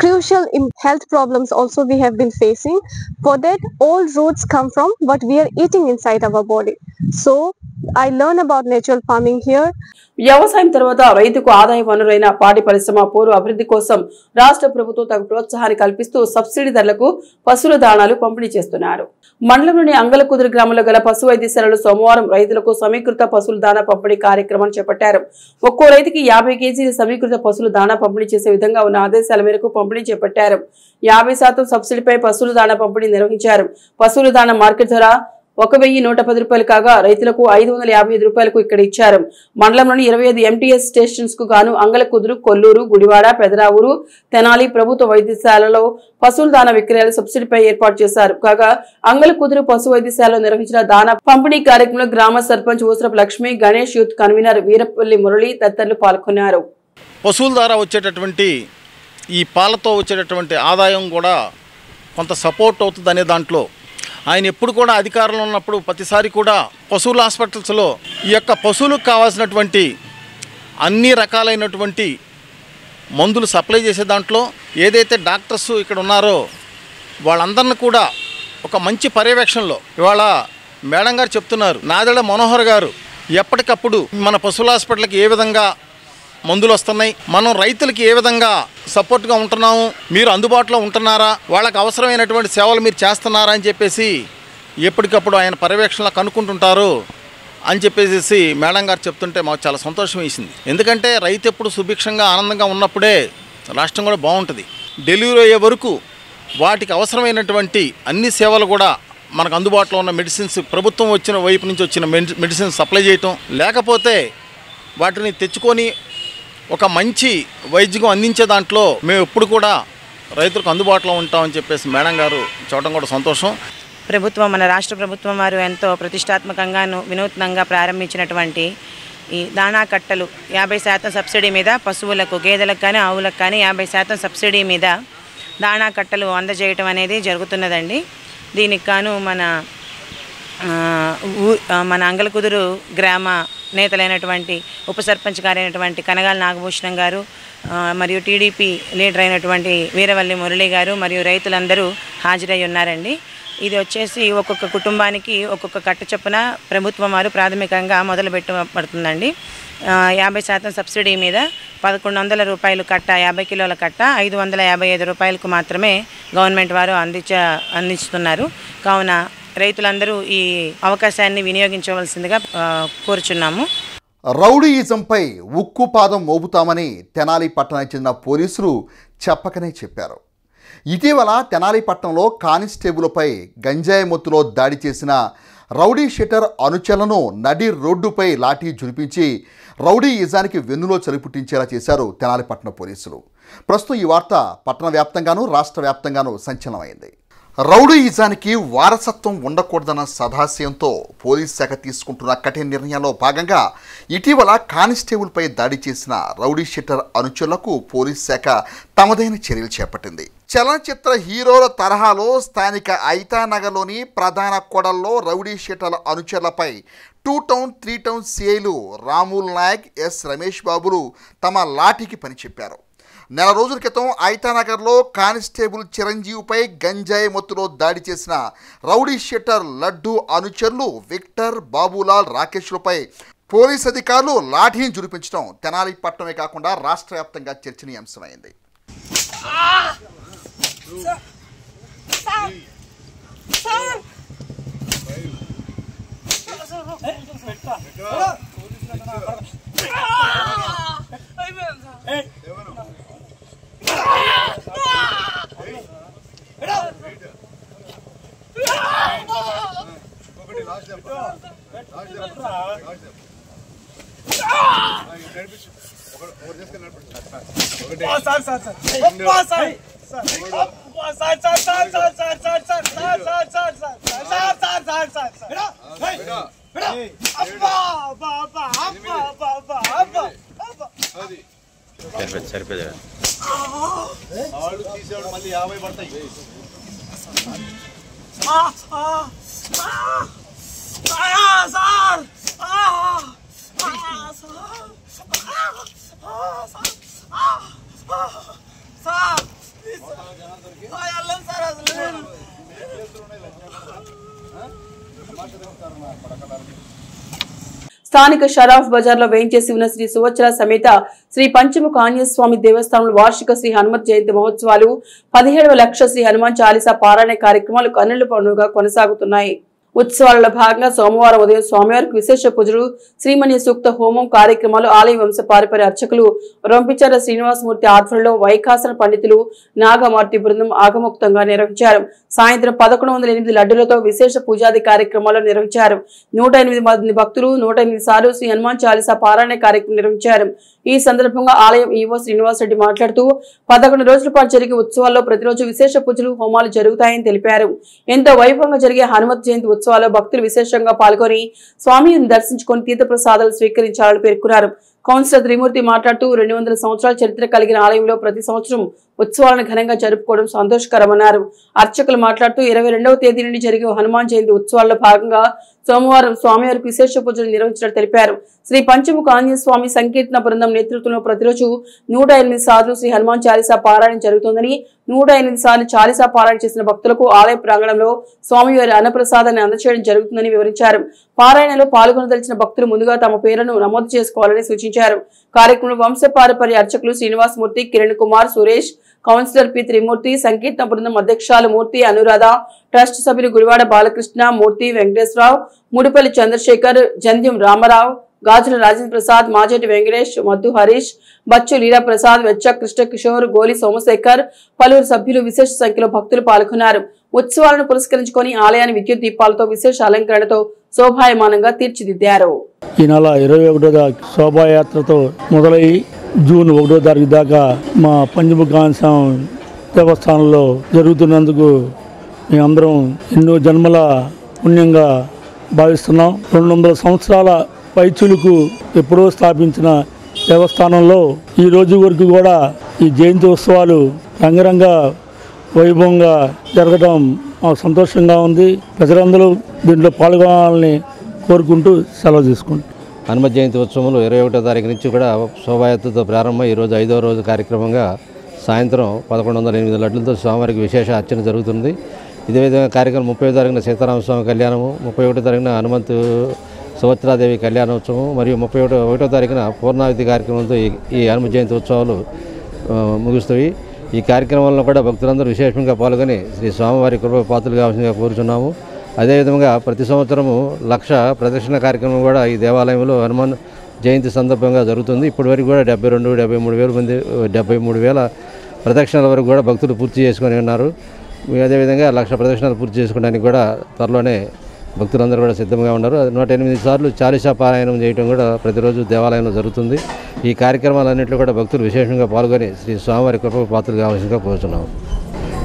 crucial health problems also we have been facing. For that, all roots come from what we are eating inside our body. So I learn about natural farming here. వ్యవసాయం తర్వాత రైతుకు ఆదాయ వనరైన పాడి పరిశ్రమ పూర్వ అభివృద్ధి కోసం రాష్ట్ర ప్రభుత్వం తగు ప్రోత్సాహాన్ని కల్పిస్తూ సబ్సిడీ ధరలకు పశువుల దాణాలు పంపిణీ చేస్తున్నారు. మండలంలోని అంగలకుదురు గ్రామంలో గల పశు వైద్యశాలలో సోమవారం రైతులకు సమీకృత పశువుల దాణా పంపిణీ కార్యక్రమాన్ని చేపట్టారు. ఒక్కో రైతుకి 50 కేజీల సమీకృత పశువుల దాణా పంపిణీ చేసే విధంగా ఉన్న ఆదేశాల మేరకు పంపిణీ చేపట్టారు. 50% సబ్సిడీపై పశువుల దాణా పంపిణీ నిర్వహించారు. పశువుల దాణా మార్కెట్ ధర 1110 రూపాయలు కాగా రైతులకు 555 రూపాయలకు ఇక్కడ ఇచ్చారు. మండలంలోని 25 MTS స్టేషన్స్ కు గాను అంగలకుదురు, కొల్లూరు, గుడివాడ, పెదరావూరు, తెనాలి ప్రభుత్వ వైద్యశాలలో పశువుల దాణా విక్రయాలు సబ్సిడీపై ఏర్పాటు చేశారు. కాగా అంగలకుదురు పశు వైద్యశాలలో నిర్వహించిన దాణా పంపిణీ కార్యక్రమంలో గ్రామ సర్పంచ్ ఊసరపు లక్ష్మి, గణేష్ యూత్ కన్వీనర్ వీరపల్లి మురళి తదితరులు పాల్గొన్నారు. పశువుల ద్వారా వచ్చేటటువంటి ఈ పాలతో వచ్చేటటువంటి ఆదాయం కూడా కొంత సపోర్ట్ అవుతుంది అనే దాంట్లో ఆయన ఎప్పుడు కూడా అధికారంలో ఉన్నప్పుడు ప్రతిసారి కూడా పశువుల హాస్పిటల్స్లో ఈ యొక్క పశువులకు కావాల్సినటువంటి అన్ని రకాలైనటువంటి మందులు సప్లై చేసే దాంట్లో ఏదైతే డాక్టర్స్ ఇక్కడ ఉన్నారో వాళ్ళందరిని కూడా ఒక మంచి పర్యవేక్షణలో ఇవాళ మేడం గారు చెప్తున్నారు, నాదెళ్ల మనోహర్ గారు ఎప్పటికప్పుడు మన పశువుల హాస్పిటల్కి ఏ విధంగా మందులు వస్తున్నాయి, మనం రైతులకి ఏ విధంగా సపోర్ట్గా ఉంటున్నాము, మీరు అందుబాటులో ఉంటున్నారా, వాళ్ళకి అవసరమైనటువంటి సేవలు మీరు చేస్తున్నారా అని చెప్పేసి ఎప్పటికప్పుడు ఆయన పర్యవేక్షణలో కనుక్కుంటుంటారు అని చెప్పేసి మేడం గారు చెప్తుంటే మాకు చాలా సంతోషం వేసింది. ఎందుకంటే రైతు ఎప్పుడు సుభిక్షంగా ఆనందంగా ఉన్నప్పుడే రాష్ట్రం కూడా బాగుంటుంది. డెలివరీ అయ్యే వరకు వాటికి అవసరమైనటువంటి అన్ని సేవలు కూడా మనకు అందుబాటులో ఉన్న మెడిసిన్స్ ప్రభుత్వం వచ్చిన వైపు నుంచి వచ్చిన మెడిసిన్స్ సప్లై చేయటం, లేకపోతే వాటిని తెచ్చుకొని ఒక మంచి వైద్యం అందించే దాంట్లో మేము ఎప్పుడు కూడా రైతులకు అందుబాటులో ఉంటామని చెప్పేసి మేడం గారు చూడటం కూడా సంతోషం. మన రాష్ట్ర ప్రభుత్వం వారు ఎంతో ప్రతిష్టాత్మకంగాను వినూత్నంగా ప్రారంభించినటువంటి ఈ దాణా కట్టలు 50% సబ్సిడీ మీద పశువులకు, గేదెలకు కానీ ఆవులకు కానీ 50% సబ్సిడీ మీద దాణా కట్టలు అందజేయటం అనేది జరుగుతున్నదండి. దీనికి గాను మన అంగలకుదురు గ్రామ నేతలైనటువంటి ఉప సర్పంచ్ గారైనటువంటి కనగాల నాగభూషణం గారు మరియు టీడీపీ లీడర్ అయినటువంటి వీరవల్లి మురళి గారు మరియు రైతులందరూ హాజరై ఉన్నారండి. ఇది వచ్చేసి ఒక్కొక్క కుటుంబానికి ఒక్కొక్క కట్ట చొప్పున ప్రభుత్వం వారు ప్రాథమికంగా మొదలుపెట్టబడుతుందండి. 50% సబ్సిడీ మీద 1100 రూపాయలు కట్ట, 50 కిలోల కట్ట 555 రూపాయలకు మాత్రమే గవర్నమెంట్ వారు అందిస్తున్నారు. కావున రైతులందరూ ఈ అవకాశాన్ని వినియోగించవలసిందిగా కోరుచున్నాము. రౌడీయిజంపై ఉక్కు పాదం మోపుతామని తెనాలి పట్టణానికి చెందిన పోలీసులు చెప్పకనే చెప్పారు. ఇటీవల తెనాలి పట్టణంలో కానిస్టేబుల్పై గంజాయి మత్తులో దాడి చేసిన రౌడీ షీటర్ అనుచరులను నడి రోడ్డుపై లాఠీ జులిపించి రౌడీ ఈజానికి వెన్నులో చలిపుట్టించేలా చేశారు తెనాలి పట్టణ పోలీసులు. ప్రస్తుతం ఈ వార్త పట్టణ వ్యాప్తంగానూ రాష్ట్ర వ్యాప్తంగానూ సంచలనమైంది. రౌడీ ఈజానికి వారసత్వం ఉండకూడదన్న సదాశయంతో పోలీస్ శాఖ తీసుకుంటున్న కఠిన నిర్ణయంలో భాగంగా ఇటీవల కానిస్టేబుల్పై దాడి చేసిన రౌడీ షీటర్ అనుచరులకు పోలీస్ శాఖ తమదైన చర్యలు చేపట్టింది. చలనచిత్ర హీరోల తరహాలో స్థానిక ఐతానగర్లోని ప్రధాన కొడల్లో రౌడీ షీటర్ల అనుచరులపై 2 టౌన్ 3 టౌన్ సిఐలు రాముల్ నాయక్, ఎస్ రమేష్ బాబులు తమ లాఠీకి పని చెప్పారు. నెల రోజుల క్రితం ఐతానగర్లో కానిస్టేబుల్ చిరంజీవిపై గంజాయి మత్తులో దాడి చేసిన రౌడీ షీటర్ లడ్డు అనుచరులు విక్టర్, బాబులాల్, రాకేష్లపై పోలీస్ అధికారులు లాఠీని జురిపించడం తెనాలి పట్టణమే కాకుండా రాష్ట్ర వ్యాప్తంగా చర్చనీయాంశమైంది. సరిపోదా మళ్ళీ 50 పడతాయి. స్థానిక షరాఫ్ బజార్ లో వేయించేసి ఉన్న శ్రీ సువత్సల సమేత శ్రీ పంచముఖ ఆంజనేయ స్వామి దేవస్థానంలో వార్షిక శ్రీ హనుమత్ జయంతి మహోత్సవాలు 17వ లక్ష శ్రీ హనుమాన్ చాలీసా పారాయణ కార్యక్రమాలు కన్నుల పండుగగా కొనసాగుతున్నాయి. ఉత్సవాలలో భాగంగా సోమవారం ఉదయం స్వామివారికి విశేష పూజలు, శ్రీమణ్య సూక్త హోమం కార్యక్రమాలు ఆలయ వంశ పారంపర్య అర్చకులు రొంపిచర్ల శ్రీనివాసమూర్తి ఆధ్వర్యంలో వైఖాసన పండితులు నాగమార్తి బృందం ఆగమోక్తంగా నిర్వహించారు. సాయంత్రం 1108 లడ్డులతో విశేష పూజాది కార్యక్రమాలు నిర్వహించారు. 108 మంది భక్తులు 108 సార్లు శ్రీ హనుమాన్ చాలీసా పారాయణ కార్యక్రమం నిర్వహించారు. ఈ సందర్భంగా ఆలయం ఈవో శ్రీనివాసరెడ్డి మాట్లాడుతూ 11 రోజుల పాటు జరిగే ఉత్సవాల్లో ప్రతిరోజు విశేష పూజలు, హోమాలు జరుగుతాయని తెలిపారు. ఎంతో వైభవంగా జరిగే హనుమత్ జయంతి ఉత్సవాల్లో భక్తులు విశేషంగా పాల్గొని స్వామిని దర్శించుకొని తీర్థప్రసాదాలు స్వీకరించాలని పేర్కొన్నారు. కౌన్సిలర్ త్రిమూర్తి మాట్లాడుతూ 200 సంవత్సరాల చరిత్ర కలిగిన ఆలయంలో ప్రతి సంవత్సరం ఉత్సవాలను ఘనంగా జరుపుకోవడం సంతోషకరమన్నారు. అర్చకులు మాట్లాడుతూ 22వ తేదీ నుండి జరిగే హనుమాన్ జయంతి ఉత్సవాల్లో భాగంగా సోమవారం స్వామివారికి విశేష పూజలు నిర్వహించినట్టు తెలిపారు. శ్రీ పంచముఖ ఆంజనేయ స్వామి సంకీర్తన బృందం నేతృత్వంలో ప్రతిరోజు 108 సార్లు శ్రీ హనుమాన్ చాలీసా పారాయణ జరుగుతుందని, 108 సార్లు చాలీసా పారాయణ చేసిన భక్తులకు ఆలయ ప్రాంగణంలో స్వామివారి అన్నప్రసాదాన్ని అందజేయడం జరుగుతుందని వివరించారు. పారాయణలో పాల్గొనదలిచిన భక్తులు ముందుగా తమ పేర్లను నమోదు చేసుకోవాలని సూచించారు. కార్యక్రమంలో వంశ పారంపర్య అర్చకులు శ్రీనివాసమూర్తి, కిరణ్ కుమార్, సురేష్, కౌన్సిలర్ పి త్రిమూర్తి, సంకీర్తన బృందం అధ్యక్షులు మూర్తి, అనురాధ, ట్రస్ట్ సభ్యులు గుడివాడ బాలకృష్ణ, మూర్తి, వెంకటేశ్వరరావు, ముడిపల్లి చంద్రశేఖర్, జంధ్యం రామారావు, గాజుల రాజేంద్ర ప్రసాద్, మాజేటి వెంకటేష్, మద్దు హరీష్, బచ్చు లీలా ప్రసాద్, వెచ్చ కృష్ణ కిషోర్, గోలి సోమశేఖర్, పలువురు సభ్యులు విశేష సంఖ్యలో భక్తులు పాల్గొన్నారు. ఉత్సవాలను పురస్కరించుకొని ఆలయాన్ని విద్యుత్ దీపాలతో విశేష అలంకరణతో శోభాయమానంగా తీర్చిదిద్దారు. ఈ నెల 21వ శోభాయాత్రతో మొదలై జూన్ 1వ తారీఖు దాకా మా పంచముఖ ఆంజనేయ దేవస్థానంలో జరుగుతున్నందుకు మేమందరం ఎన్నో జన్మల పుణ్యంగా భావిస్తున్నాం. 200 సంవత్సరాల పైచులకు ఎప్పుడో స్థాపించిన దేవస్థానంలో ఈ రోజు వరకు కూడా ఈ జయంతి ఉత్సవాలు రంగరంగ వైభవంగా జరగడం మాకు సంతోషంగా ఉంది. ప్రజలందరూ దీంట్లో పాల్గొనాలని కోరుకుంటూ సెలవు తీసుకుంటాం. హనుమత్ జయంతి ఉత్సవంలో 21వ తారీఖు నుంచి కూడా శోభాయాత్రతో ప్రారంభం ఈరోజు 5వ రోజు కార్యక్రమంగా సాయంత్రం 1108 లడ్లతో స్వామివారికి విశేష అర్చన జరుగుతుంది. ఇదే విధంగా కార్యక్రమం 30వ తారీఖున సీతారామస్వామి కళ్యాణము, 31వ తారీఖున హనుమంతు సుభద్రాదేవి కళ్యాణోత్సవం మరియు 31వ తారీఖున పూర్ణావతి కార్యక్రమంతో ఈ హనుమత్ జయంతి ఉత్సవాలు ముగుస్తాయి. ఈ కార్యక్రమంలో కూడా భక్తులందరూ విశేషంగా పాల్గొని శ్రీ స్వామివారి కృప పాత్రలు కావాల్సిందిగా కోరుచున్నాము. అదేవిధంగా ప్రతి సంవత్సరము 1,00,000 ప్రదక్షిణ కార్యక్రమం కూడా ఈ దేవాలయంలో హనుమాన్ జయంతి సందర్భంగా జరుగుతుంది. ఇప్పటివరకు కూడా 72-73 వేల మంది 73,000 ప్రదక్షిణల వరకు కూడా భక్తులు పూర్తి చేసుకొని ఉన్నారు. అదేవిధంగా 1,00,000 ప్రదక్షిణాలు పూర్తి చేసుకోవడానికి కూడా త్వరలోనే భక్తులందరూ కూడా సిద్ధంగా ఉన్నారు. 108 సార్లు చాలీసా పారాయణం చేయడం కూడా ప్రతిరోజు దేవాలయంలో జరుగుతుంది. ఈ కార్యక్రమాలన్నింటిలో కూడా భక్తులు విశేషంగా పాల్గొని శ్రీ స్వామివారి కృపకు పాత్రలు కావాల్సిందిగా కోరుతున్నాం.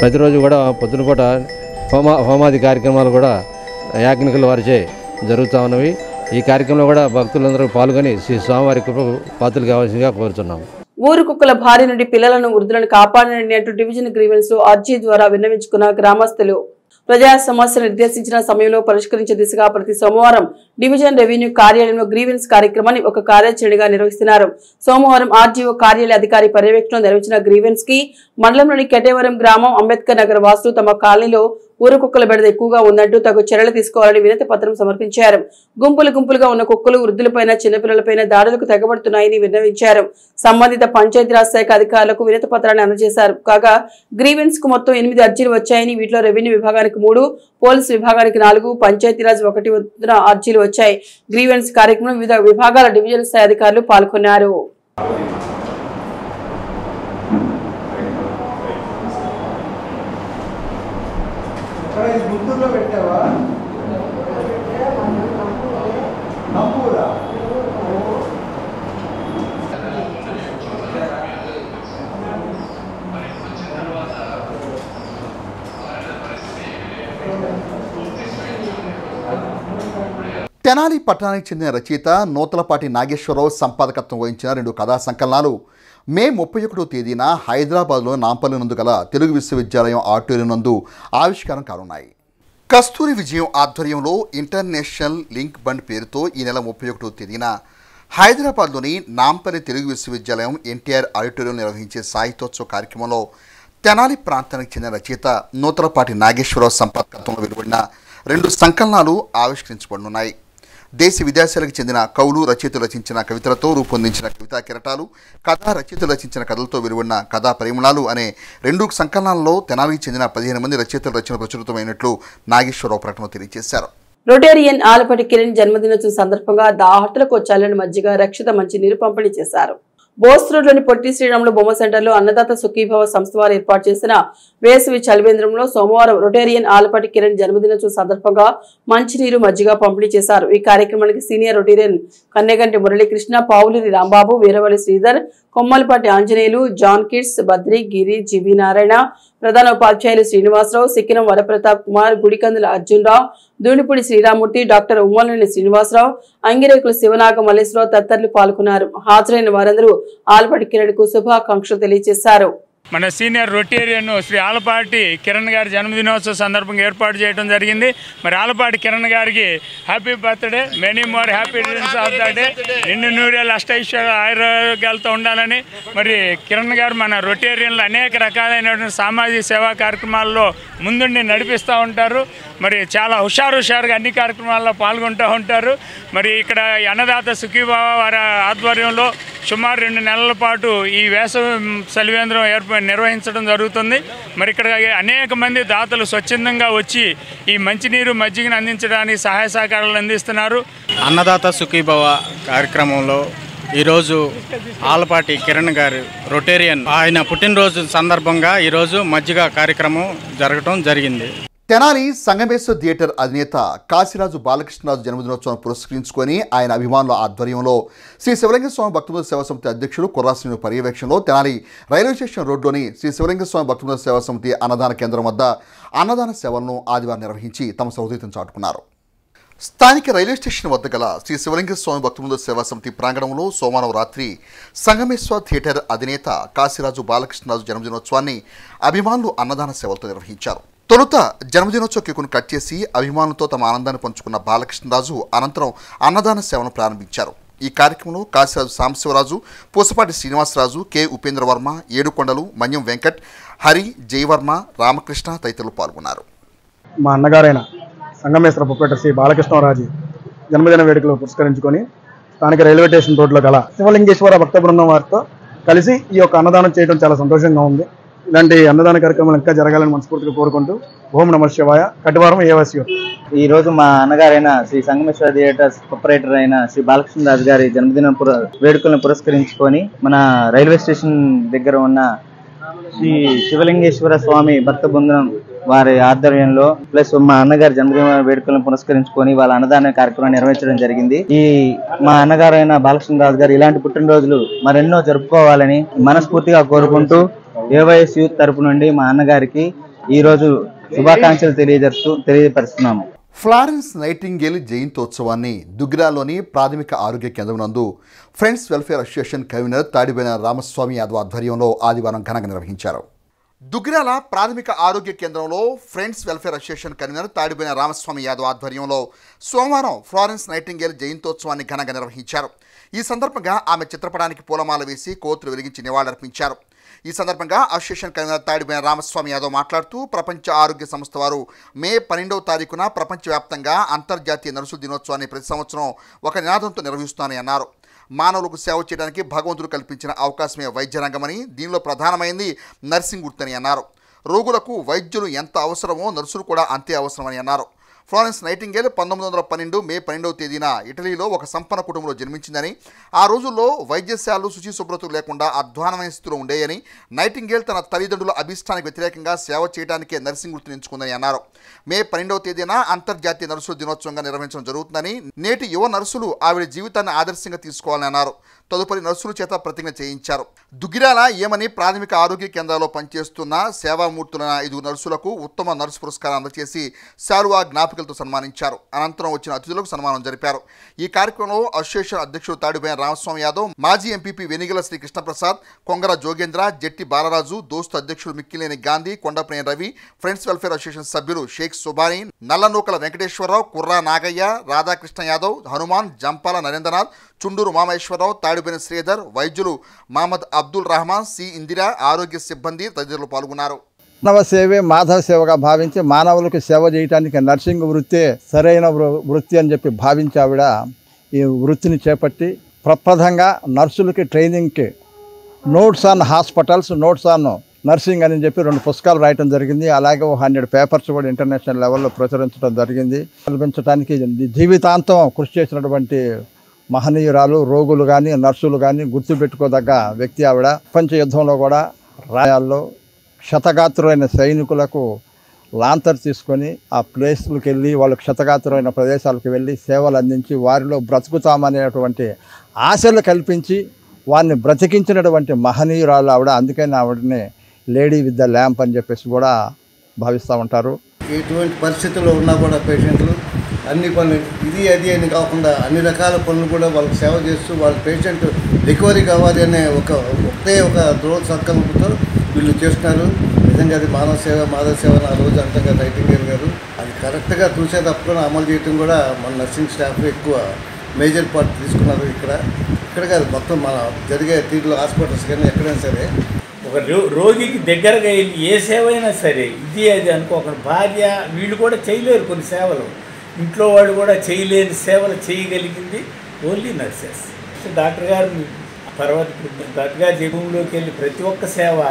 ప్రతిరోజు కూడా పొద్దున పూట హోమాది కార్యక్రమాలు కూడా యాజ్ఞికుల వారిచే జరుగుతూ ఉన్నవి. ఈ కార్యక్రమంలో కూడా భక్తులందరూ పాల్గొని శ్రీ స్వామివారి కృపకు పాత్రలు కావాల్సిందిగా కోరుతున్నాం. ఊరు కుక్కల భారీ నుండి పిల్లలను వృద్ధులను కాపాడండి అంటూ డివిజన్ గ్రీవెన్స్ అర్జీ ద్వారా విన్నవించుకున్న గ్రామస్తులు ప్రజా సమస్యలు నిర్దేశించిన సమయంలో పరిష్కరించే దిశగా ప్రతి సోమవారం డివిజన్ రెవెన్యూ కార్యాలయంలో గ్రీవెన్స్ కార్యక్రమాన్ని ఒక కార్యాచరణగా నిర్వహిస్తున్నారు. సోమవారం ఆర్జీఓ కార్యాలయ అధికారి పర్యవేక్షణలో నిర్వహించిన గ్రీవెన్స్ కి మండలంలోని కెటేవరం గ్రామం అంబేద్కర్ నగర్ వాసులు తమ కాలనీలో ఊరు కుక్కల బెడద ఎక్కువగా ఉందంటూ తగు చర్యలు తీసుకోవాలని వినతి పత్రం సమర్పించారు. గుంపులుగా ఉన్న కుక్కలు వృద్ధులపైన చిన్నపిల్లలపైన దాడులకు తెగబడుతున్నాయని విన్నవించారు. సంబంధిత పంచాయతీరాజ్ శాఖ అధికారులకు వినతి పత్రాన్ని అందజేశారు. కాగా గ్రీవెన్స్ కు మొత్తం 8 అర్జీలు వచ్చాయని వీటిలో రెవెన్యూ విభాగానికి 3, పోలీసు విభాగానికి 4, పంచాయతీరాజ్ 1 వద్ద అర్జీలు వచ్చాయి. గ్రీవెన్స్ కార్యక్రమం వివిధ విభాగాల డివిజన్ స్థాయి అధికారులు పాల్గొన్నారు. తెనాలి పట్టణానికి చెందిన రచయిత నూతలపాటి నాగేశ్వరరావు సంపాదకత్వం వహించిన 2 కథా సంకలనాలు మే 31వ తేదీన హైదరాబాద్లో నాంపల్లి నందు గల తెలుగు విశ్వవిద్యాలయం ఆడిటోరియం నందు ఆవిష్కారం కానున్నాయి. కస్తూరి విజయం ఆధ్వర్యంలో ఇంటర్నేషనల్ లింక్ బండ్ పేరుతో ఈ నెల 31వ తేదీన హైదరాబాద్లోని నాంపల్లి తెలుగు విశ్వవిద్యాలయం ఎన్టీఆర్ ఆడిటోరియం నిర్వహించే సాహిత్యోత్సవ కార్యక్రమంలో తెనాలి ప్రాంతానికి చెందిన రచయిత నూతలపాటి నాగేశ్వరరావు సంపాదకత్వంలో వెలువడిన 2 సంకలనాలు ఆవిష్కరించబడనున్నాయి. దేశ విదేశాలకు చెందిన కవులు రచయితలు రచించిన కవితలతో రూపొందించిన కవితా కిరటాలు, కథా రచయితలు రచించిన కథలతో వెలువడిన కథా పరిమళాలు అనే 2 సంకలనాల్లో తెనాలికి చెందిన 15 మంది రచయితల రచన ప్రచురితమైనట్లు నాగేశ్వరరావు ప్రకటన తెలియజేశారు. రొటేరియన్ ఆలపాటి కిరణ్ జన్మదినోత్సవం సందర్భంగా దాహతులకు చల్లని మజ్జిగ, రక్షిత మంచినీరు పంపిణీ చేశారు. బోస్ రోడ్లోని పొట్టి శ్రీరాములు బొమ్మ సెంటర్లో అన్నదాత సుఖీభవ సంస్థ వారు ఏర్పాటు చేసిన వేసవి చలివేంద్రంలో సోమవారం రొటేరియన్ ఆలపాటి కిరణ్ జన్మదినోత్సవం సందర్భంగా మంచినీరు, మజ్జిగ పంపిణీ చేశారు. ఈ కార్యక్రమానికి senior rotarian Kanneganti Muralikrishna, Pavuluri Rambabu, Veeravalli Sridhar, Kommalapati Anjaneyulu, John Kids, Badri, Giri, GV Narayana, ప్రధాన ఉపాధ్యాయులు శ్రీనివాసరావు, సిక్కినం వరప్రతాప్ కుమార్, గుడికందుల అర్జున్ రావు, దూనిపూడి శ్రీరామూర్తి, డాక్టర్ ఉమ్మలనేని శ్రీనివాసరావు, అంగిరేకుల శివనాగ మల్లేశ్వరరావు తదితరులు పాల్గొన్నారు. హాజరైన వారందరూ ఆలపాటి కిరణ్ కు శుభాకాంక్షలు తెలియజేశారు. మన సీనియర్ రొటేరియన్ శ్రీ ఆలపాటి కిరణ్ గారి జన్మదినోత్సవ సందర్భంగా ఏర్పాటు చేయడం జరిగింది. మరి ఆలపాటి కిరణ్ గారికి happy birthday, many more happy returns of the day. నిండు నూరేళ్ళు అష్టైశ్వర్య ఆరోగ్యాలతో ఉండాలని. మరి కిరణ్ గారు మన రొటేరియన్లో అనేక రకాలైనటువంటి సామాజిక సేవా కార్యక్రమాల్లో ముందుండి నడిపిస్తూ ఉంటారు. మరి చాలా హుషారుగా అన్ని కార్యక్రమాల్లో పాల్గొంటూ ఉంటారు. మరి ఇక్కడ అన్నదాత సుఖీభావ వారి ఆధ్వర్యంలో సుమారు 2 నెలల పాటు ఈ వేసవి చలివేంద్రం నిర్వహించడం జరుగుతుంది. మరి ఇక్కడ అనేక మంది దాతలు స్వచ్ఛందంగా వచ్చి ఈ మంచినీరు, మజ్జిగను అందించడానికి సహాయ సహకారాలు అందిస్తున్నారు. అన్నదాత సుఖీభవ కార్యక్రమంలో ఈరోజు ఆలపాటి కిరణ్ గారు రొటేరియన్ ఆయన పుట్టినరోజు సందర్భంగా ఈరోజు మజ్జిగ కార్యక్రమం జరగడం జరిగింది. తెనాలి సంగమేశ్వర థియేటర్ అధినేత కాశీరాజు బాలకృష్ణరాజు జన్మదినోత్సవం పురస్కరించుకొని ఆయన అభిమానుల ఆధ్వర్యంలో శ్రీ శివలింగ స్వామి భక్తబృంద సేవా సమితి అధ్యక్షుడు కుర్రాశ్రీను పర్యవేక్షణలో తెనాలి రైల్వే స్టేషన్ రోడ్లోని శ్రీ శివలింగ స్వామి భక్తబృంద సేవా సమితి అన్నదాన కేంద్రం వద్ద అన్నదాన సేవలను ఆదివారం నిర్వహించి తమ సౌహృదయం చాటుకున్నారు. స్థానిక రైల్వే స్టేషన్ వద్ద గల శ్రీ శివలింగ స్వామి భక్తబృంద సేవా సమితి ప్రాంగణంలో సోమవారం రాత్రి సంగమేశ్వర థియేటర్ అధినేత కాశీరాజు బాలకృష్ణరాజు జన్మదినోత్సవాన్ని అభిమానులు అన్నదాన సేవలతో నిర్వహించారు. తొలుత జన్మదినోత్సవ కేకును కట్ చేసి అభిమానులతో తమ ఆనందాన్ని పంచుకున్న బాలకృష్ణరాజు అనంతరం అన్నదాన సేవను ప్రారంభించారు. ఈ కార్యక్రమంలో కాశీరాజు సాంబశివరాజు, పూసపాటి శ్రీనివాసరాజు, కె ఉపేంద్రవర్మ, ఏడుకొండలు, మన్యం వెంకట్, హరి, జయవర్మ, రామకృష్ణ తదితరులు పాల్గొన్నారు. మా అన్నగారైన సంగమేశ్వర ప్రొపరేటర్ శ్రీ బాలకృష్ణరాజు జన్మదిన వేడుకలు పురస్కరించుకొని స్థానిక రైల్వే స్టేషన్ రోడ్లో గల శివలింగేశ్వర భక్త బృందం వారితో కలిసి ఈ యొక్క అన్నదానం చేయడం చాలా సంతోషంగా ఉంది. ఇలాంటి అన్నదాన కార్యక్రమాలు ఇంకా జరగాలని మనస్ఫూర్తిగా కోరుకుంటూ ఓం నమః శివాయ. కటివారం ఏవస్యు. ఈ రోజు మా అన్నగారైన శ్రీ సంగమేశ్వర థియేటర్స్ ప్రొపరేటర్ అయిన శ్రీ బాలకృష్ణరాజు గారి జన్మదిన వేడుకలను పురస్కరించుకొని మన రైల్వే స్టేషన్ దగ్గర ఉన్న శ్రీ శివలింగేశ్వర స్వామి భక్త బృందం వారి ఆధ్వర్యంలో ప్లస్ మా అన్నగారి జన్మదిన వేడుకలను పురస్కరించుకొని వాళ్ళ అన్నదాన కార్యక్రమాన్ని నిర్వహించడం జరిగింది. ఈ మా అన్నగారైన బాలకృష్ణరాజు గారు ఇలాంటి పుట్టినరోజులు మరెన్నో జరుపుకోవాలని మనస్ఫూర్తిగా కోరుకుంటూ ఏవైఎస్ యూత్ తరపు నుండి మా అన్నగారికి ఈ రోజు శుభాకాంక్షలు తెలియపరుస్తున్నాము. ఫ్లారెన్స్ నైటింగేల్ జయంతోత్సవాన్ని దుగ్గిరాలోని ప్రాథమిక ఆరోగ్య కేంద్రం నందు friends welfare association convener Tadiboina Ramaswamy Yadav ఆధ్వర్యంలో ఆదివారం ఘనంగా నిర్వహించారు. దుగ్గిరాల ప్రాథమిక ఆరోగ్య కేంద్రంలో friends welfare association convener Tadiboina Ramaswamy Yadav ఆధ్వర్యంలో సోమవారం ఫ్లారెన్స్ నైటింగేల్ జయంతోత్సవాన్ని ఘనంగా నిర్వహించారు. ఈ సందర్భంగా ఆమె చిత్రపటానికి పూలమాల వేసి కోతులు వెలిగించి నివాళులర్పించారు. ఈ సందర్భంగా అసోసియేషన్ కన్వీనర్ తాడిబోయిన రామస్వామి యాదవ్ మాట్లాడుతూ ప్రపంచ ఆరోగ్య సంస్థ వారు మే 12వ తారీఖున ప్రపంచవ్యాప్తంగా అంతర్జాతీయ నర్సుల దినోత్సవాన్ని ప్రతి సంవత్సరం ఒక నినాదంతో నిర్వహిస్తానని అన్నారు. మానవులకు సేవ చేయడానికి భగవంతుడు కల్పించిన అవకాశమే వైద్య రంగమని, దీనిలో ప్రధానమైంది నర్సింగ్ వృత్తి అన్నారు. రోగులకు వైద్యులు ఎంత అవసరమో నర్సులు కూడా అంతే అవసరమని అన్నారు. ఫ్లారెన్స్ నైటింగేల్ 1912 మే 12వ తేదీన ఇటలీలో ఒక సంపన్న కుటుంబంలో జన్మించిందని, ఆ రోజుల్లో వైద్యశాలలు శుచి శుభ్రతలు లేకుండా అధ్వానమైన స్థితిలో ఉండేయని, నైటింగేల్ తన తల్లిదండ్రుల అభిష్టానికి వ్యతిరేకంగా సేవ చేయడానికే నర్సింగ్ వృత్తిని ఎంచుకుందని అన్నారు. మే 12వ తేదీన అంతర్జాతీయ నర్సుల దినోత్సవంగా నిర్వహించడం జరుగుతుందని, నేటి యువ నర్సులు ఆవిడ జీవితాన్ని ఆదర్శంగా తీసుకోవాలని అన్నారు. తదుపరి నర్సుల చేత ప్రతిజ్ఞ చేయించారు. దుగ్గిరాల ఏమని ప్రాథమిక ఆరోగ్య కేంద్రాల్లో పనిచేస్తున్న సేవామూర్తులైన 5 నర్సులకు ఉత్తమ నర్సు పురస్కారం అందజేసి శాలువా జ్ఞాపికలతో సన్మానించారు. అనంతరం వచ్చిన అతిథులకు సన్మానం జరిపారు. ఈ కార్యక్రమంలో అసోసియేషన్ అధ్యక్షుడు తాడిబోయిన రామస్వామి యాదవ్, మాజీ ఎంపీపీ వెనిగల శ్రీ కృష్ణప్రసాద్, కొంగర జోగేంద్ర, జట్టి బాలరాజు, దోస్తు అధ్యక్షుడు Mikkileni Gandhi, Kondaprena Ravi, friends welfare association సభ్యులు షేక్ సుబాని, నల్లనూకల వెంకటేశ్వరరావు, కుర్రా నాగయ్య, రాధాకృష్ణ యాదవ్, హనుమాన్, జంపాల నరేంద్రనాథ్, చుండూరు మామేశ్వరరావు, తాడిబోయిన శ్రీధర్, వైద్యులు మహమ్మద్ అబ్దుల్ రహమాన్, సి ఇందిరా, ఆరోగ్య సిబ్బంది తదితరులు పాల్గొన్నారు. మానవ సేవే మాధవ సేవగా భావించి మానవులకు సేవ చేయడానికి నర్సింగ్ వృత్తే సరైన వృత్తి అని చెప్పి భావించి ఆవిడ ఈ వృత్తిని చేపట్టి ప్రప్రథంగా నర్సులకి ట్రైనింగ్కి notes on hospitals, notes on nursing అని చెప్పి 2 పుస్తకాలు రాయటం జరిగింది. అలాగే 100 పేపర్స్ కూడా ఇంటర్నేషనల్ లెవెల్లో ప్రచురించడం జరిగింది. కల్పించడానికి జీవితాంతం కృషి చేసినటువంటి మహనీయురాలు, రోగులు కానీ నర్సులు కానీ గుర్తుపెట్టుకోదగ్గ వ్యక్తి ఆవిడ. ప్రపంచ యుద్ధంలో కూడా రాయాల్లో క్షతగాత్రులైన సైనికులకు లాంతర్ తీసుకొని ఆ ప్లేస్లకు వెళ్ళి వాళ్ళు క్షతగాత్రులైన ప్రదేశాలకు వెళ్ళి సేవలు అందించి వారిలో బ్రతుకుతామనేటువంటి ఆశలు కల్పించి వారిని బ్రతికించినటువంటి మహనీయురాలు ఆవిడ. అందుకని ఆవిడని లేడీ విత్ ద ల్యాంప్ అని చెప్పేసి కూడా భావిస్తూ ఉంటారు. ఎటువంటి పరిస్థితుల్లో ఉన్నా కూడా పేషెంట్లు అన్ని పనులు ఇది అది అని కాకుండా అన్ని రకాల పనులు కూడా వాళ్ళకి సేవ చేస్తూ వాళ్ళ పేషెంట్ రికవరీ కావాలి అనే ఒకటే దృఢ సంకల్పంతో వీళ్ళు చేస్తున్నారు. నిజంగా అది మానవ సేవ ఆ రోజు అంతగా నైటింగేల్ గారు అది కరెక్ట్గా చూసే తప్పకుండా అమలు చేయడం కూడా మన నర్సింగ్ స్టాఫ్ ఎక్కువ మేజర్ పార్ట్ తీసుకున్నారు. ఇక్కడ కాదు మొత్తం మన జరిగే తీరులో హాస్పిటల్స్ కానీ ఎక్కడైనా సరే ఒక రోగికి దగ్గరగా వెళ్ళి ఏ సేవ అయినా సరే ఇది అది అనుకోకుండా భార్య వీళ్ళు కూడా చేయలేరు కొన్ని సేవలు, ఇంట్లో వాళ్ళు కూడా చేయలేని సేవలు చేయగలిగింది ఓన్లీ నర్సెస్. డాక్టర్ గారు తర్వాత డాక్టర్ గారు జీవంలోకి వెళ్ళి ప్రతి ఒక్క సేవ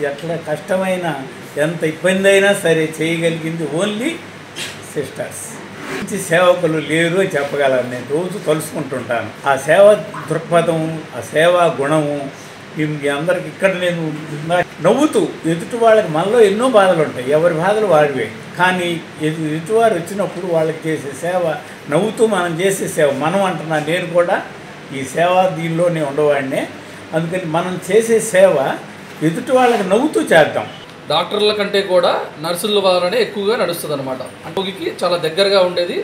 ఎట్లా కష్టమైనా ఎంత ఇబ్బంది అయినా సరే చేయగలిగింది ఓన్లీ సిస్టర్స్. మంచి సేవకులు లేరు అని చెప్పగలను. నేను రోజు తలుసుకుంటుంటాను ఆ సేవ దృక్పథం, ఆ సేవా గుణము. మీ అందరికి ఇక్కడ నేను నవ్వుతూ ఎదుటి వాళ్ళకి మనలో ఎన్నో బాధలు ఉంటాయి, ఎవరి బాధలు వాడివే. కానీ ఎదుటివారు వచ్చినప్పుడు వాళ్ళకి చేసే సేవ నవ్వుతూ మనం చేసే సేవ. మనం అంటున్నా నేను కూడా ఈ సేవ దీనిలోనే ఉండేవాడినే. అందుకని మనం చేసే సేవ ఎదుటి వాళ్ళకి నవ్వుతూ చేద్దాం. డాక్టర్ల కంటే కూడా నర్సుల వల్లనే ఎక్కువగా నడుస్తుంది అనమాట. రోగికి చాలా దగ్గరగా ఉండేది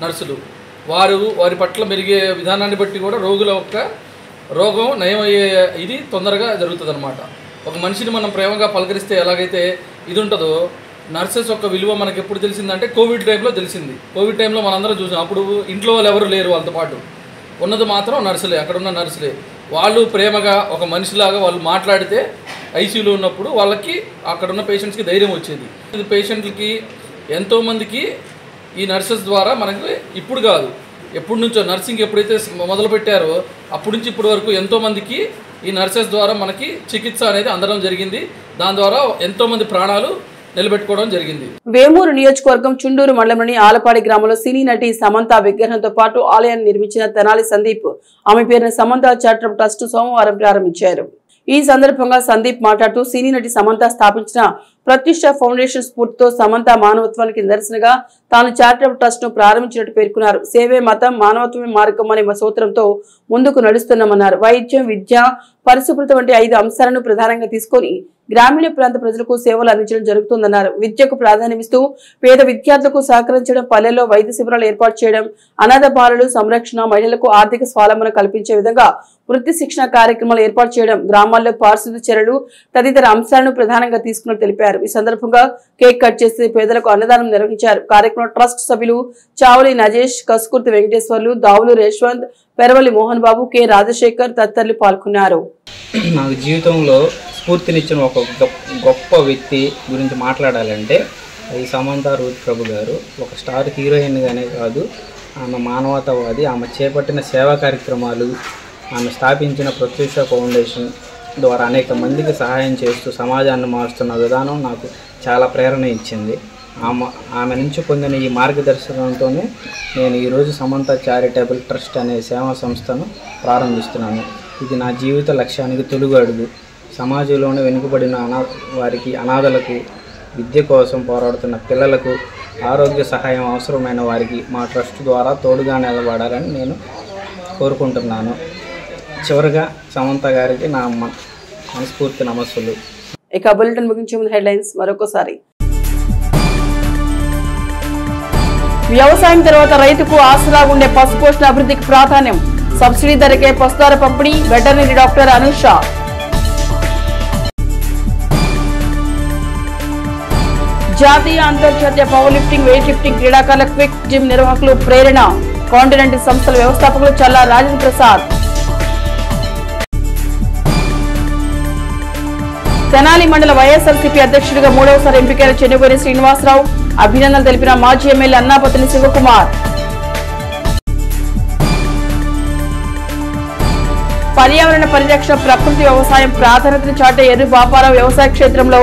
నర్సులు. వారి పట్ల మెరిగే విధానాన్ని బట్టి కూడా రోగుల యొక్క రోగం నయమయ్యే ఇది తొందరగా జరుగుతుంది అనమాట. ఒక మనిషిని మనం ప్రేమగా పలకరిస్తే ఎలాగైతే ఇది ఉంటుందో, నర్సెస్ యొక్క విలువ మనకి ఎప్పుడు తెలిసిందంటే కోవిడ్ టైంలో తెలిసింది. కోవిడ్ టైంలో మనందరం చూసాం. అప్పుడు ఇంట్లో వాళ్ళు ఎవరు లేరు, వాళ్ళతో పాటు ఉన్నది మాత్రం నర్సులే. అక్కడ ఉన్న నర్సులే వాళ్ళు ప్రేమగా ఒక మనిషిలాగా వాళ్ళు మాట్లాడితే ఐసీయూలో ఉన్నప్పుడు వాళ్ళకి అక్కడ ఉన్న పేషెంట్స్కి ధైర్యం వచ్చేది. ఇది పేషెంట్లకి ఎంతోమందికి ఈ నర్సెస్ ద్వారా మనకి ఇప్పుడు కాదు ఎప్పటి నుంచో నర్సింగ్ ఎప్పుడైతే మొదలుపెట్టారో అప్పటి నుంచి ఇప్పటి వరకు ఎంతోమందికి ఈ నర్సెస్ ద్వారా మనకి చికిత్స అనేది అందడం జరిగింది. దాని ద్వారా ఎంతోమంది ప్రాణాలు నిలబెట్టుకోవడం జరిగింది. వేమూరు నియోజకవర్గం చుండూరు మండలంలోని ఆలపాడి గ్రామంలో సినీ నటి సమంత విగ్రహంతో పాటు ఆలయాన్ని నిర్మించిన తెనాలి సందీప్ ఆమె పేరున సమంత చారిటబుల్ ట్రస్ట్ సోమవారం ప్రారంభించారు. ఈ సందర్భంగా సందీప్ మాట్లాడుతూ సినీ నటి సమంత స్థాపించిన ప్రతిష్ట ఫౌండేషన్ స్ఫూర్తితో సమంత మానవత్వానికి నిదర్శనగా తాను చారిటబుల్ ట్రస్ట్ ను ప్రారంభించినట్టు పేర్కొన్నారు. సేవే మతం, మానవత్వమే మార్గం అనే సూత్రంతో ముందుకు నడుస్తున్నామన్నారు. వైద్యం, విద్య, పరిశుభ్రత వంటి 5 అంశాలను ప్రధానంగా తీసుకొని గ్రామీణ ప్రాంత ప్రజలకు సేవలు అందించడం జరుగుతుందన్నారు. విద్యకు ప్రాధాన్యమిస్తూ పేద విద్యార్థులకు సహకరించడం, పల్లెల్లో వైద్య శిబిరాలు ఏర్పాటు చేయడం, అనాథ బాలలు సంరక్షణ, మహిళలకు ఆర్థిక స్వావలంబన కల్పించే విధంగా వృత్తి శిక్షణ కార్యక్రమాలు ఏర్పాటు చేయడం, గ్రామాల్లో పారిశుద్ధ్య చర్యలు తదితర అంశాలను ప్రధానంగా తీసుకున్నట్టు తెలిపారు. ఈ సందర్భంగా కేక్ కట్ చేసి పేదలకు అన్నదానం నిర్వహించారు. కార్యక్రమంలో ట్రస్ట్ సభ్యులు చావలి నజేష్, కస్కుర్తి వెంకటేశ్వర్లు, దావులు రేష్వంత్, పెరవల్లి మోహన్ బాబు, కె రాజశేఖర్ తదితరులు పాల్గొన్నారు. నాకు జీవితంలో స్ఫూర్తినిచ్చిన ఒక గొప్ప వ్యక్తి గురించి మాట్లాడాలంటే అది సమంత రూత్ ప్రభు గారు. ఒక స్టార్ హీరోయిన్గానే కాదు, ఆమె మానవతావాది. ఆమె చేపట్టిన సేవా కార్యక్రమాలు, ఆమె స్థాపించిన ప్రత్యూష ఫౌండేషన్ ద్వారా అనేక మందికి సహాయం చేస్తూ సమాజాన్ని మారుస్తున్న విధానం నాకు చాలా ప్రేరణ ఇచ్చింది. ఆమె నుంచి పొందిన ఈ మార్గదర్శకంతోనే నేను ఈరోజు సమంత చారిటబుల్ ట్రస్ట్ అనే సేవా సంస్థను ప్రారంభిస్తున్నాను. ఇది నా జీవిత లక్ష్యానికి తొలుగు అడుగు. సమాజంలోనే వెనుకబడిన వారికి, అనాథలకు, విద్య కోసం పోరాడుతున్న పిల్లలకు, ఆరోగ్య సహాయం అవసరమైన వారికి మా ట్రస్ట్ ద్వారా తోడుగా నిలబడాలని నేను కోరుకుంటున్నాను. చివరిగా సమంత గారికి నా మనస్ఫూర్తి నమస్సులు. ఇక బులెటిన్ ముగించే ముందు హెడ్లైన్స్ మరొకసారి. వ్యవసాయం తర్వాత రైతుకు ఆసరా ఉండే పశుపోషణ అభివృద్ధికి ప్రాధాన్యం. సబ్సిడీ ధరకే పశుధార పంపిణీ. Veterinary doctor Anusha. జాతీయ అంతర్జాతీయ పవర్ లిఫ్టింగ్, వెయిట్ లిఫ్టింగ్ క్రీడాకారుల క్విక్ జిమ్ నిర్వాహకులు ప్రేరణ. కాంటినెంటల్ సంస్థల వ్యవస్థాపకులు చల్లా రాజేంద్ర ప్రసాద్. తెనాలి మండల వైఎస్ఆర్సీపీ అధ్యక్షుడిగా 3వసారి ఎంపికైన చెన్నుగోని శ్రీనివాసరావు. అభినందనలు తెలిపిన మాజీ ఎమ్మెల్యే అన్నాపతిని శివకుమార్. పర్యావరణ పరిరక్షణ, ప్రకృతి వ్యవసాయం ప్రాధాన్యతను చాటే ఎర్రి బాపారావు వ్యవసాయ క్షేత్రంలో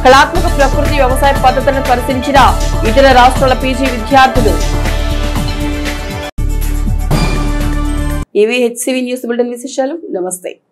కళాత్మక ప్రకృతి వ్యవసాయ పద్ధతులను పరిశీలించిన ఇతర రాష్ట్రాల పీజీ విద్యార్థులు. ఇవి హెచ్సివి న్యూస్ బులెటిన్ విశేషాలు. నమస్తే.